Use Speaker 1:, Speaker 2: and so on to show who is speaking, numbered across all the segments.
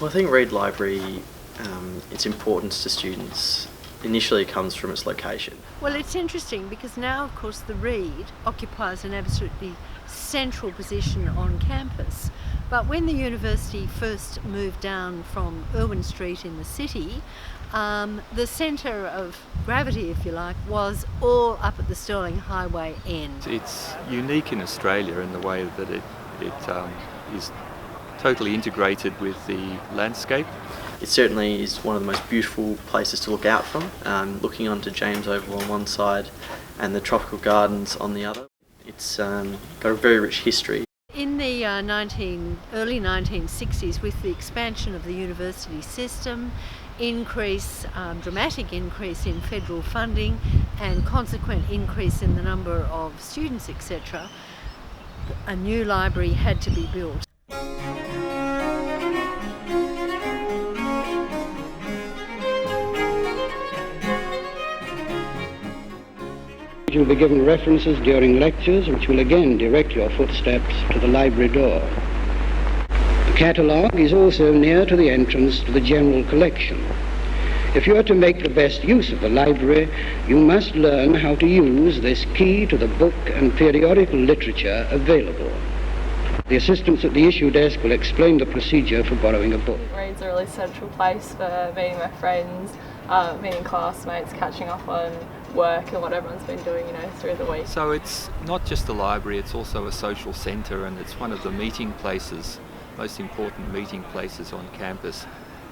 Speaker 1: Well, I think Reid Library, its importance to students initially comes from its location.
Speaker 2: Well, it's interesting because now, of course, the Reid occupies an absolutely central position on campus. But when the university first moved down from Irwin Street in the city, the centre of gravity, if you like, was all up at the Stirling Highway end.
Speaker 3: It's unique in Australia in the way that it is totally integrated with the landscape.
Speaker 1: It certainly is one of the most beautiful places to look out from, looking onto James Oval on one side and the tropical gardens on the other. It's got a very rich history.
Speaker 2: In the early 1960s, with the expansion of the university system, dramatic increase in federal funding and consequent increase in the number of students, etc., a new library had to be built.
Speaker 4: You will be given references during lectures which will again direct your footsteps to the library door. The catalogue is also near to the entrance to the general collection. If you are to make the best use of the library, you must learn how to use this key to the book and periodical literature available. The assistants at the issue desk will explain the procedure for borrowing a book.
Speaker 5: Reid's a really central place for meeting my friends, meeting classmates, catching up on work and what everyone's been doing, through the week.
Speaker 3: So it's not just a library, it's also a social centre, and it's one of the meeting places, most important meeting places on campus.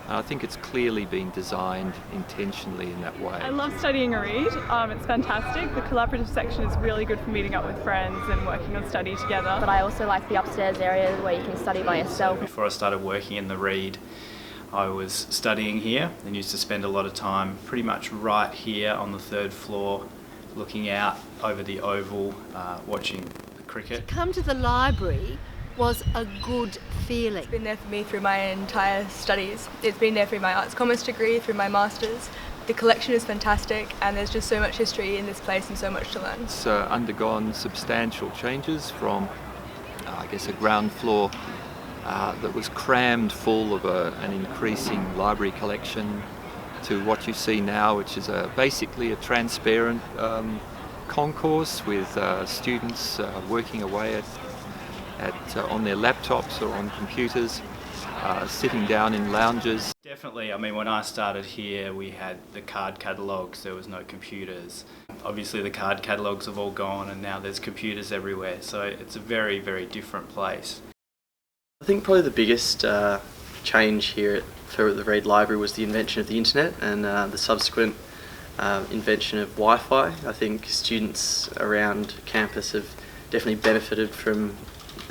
Speaker 3: And I think it's clearly been designed intentionally in that way.
Speaker 6: I love studying Reid. It's fantastic. The collaborative section is really good for meeting up with friends and working on study together.
Speaker 7: But I also like the upstairs area where you can study by yourself.
Speaker 8: Before I started working in the Reid, I was studying here and used to spend a lot of time pretty much right here on the third floor, looking out over the oval, watching the cricket.
Speaker 2: To come to the library was a good feeling.
Speaker 5: It's been there for me through my entire studies. It's been there through my arts commerce degree, through my masters. The collection is fantastic and there's just so much history in this place and so much to learn.
Speaker 3: It's undergone substantial changes from, a ground floor that was crammed full of an increasing library collection to what you see now, which is basically a transparent concourse with students working away on their laptops or on computers, sitting down in lounges.
Speaker 8: Definitely, when I started here we had the card catalogues, there was no computers. Obviously the card catalogues have all gone and now there's computers everywhere, so it's a very, very different place.
Speaker 1: I think probably the biggest change here for the Reid Library was the invention of the internet and the subsequent invention of Wi-Fi. I think students around campus have definitely benefited from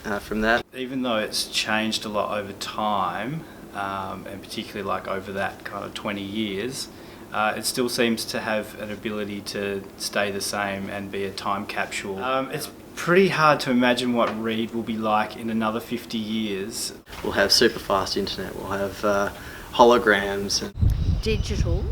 Speaker 1: that.
Speaker 8: Even though it's changed a lot over time, and particularly over that kind of 20 years, it still seems to have an ability to stay the same and be a time capsule. It's pretty hard to imagine what Reid will be like in another 50 years.
Speaker 1: We'll have super fast internet, we'll have holograms. And
Speaker 2: digital,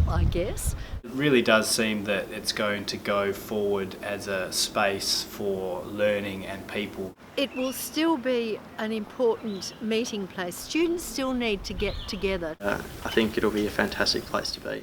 Speaker 2: I guess.
Speaker 8: It really does seem that it's going to go forward as a space for learning and people.
Speaker 2: It will still be an important meeting place. Students still need to get together.
Speaker 1: I think it'll be a fantastic place to be.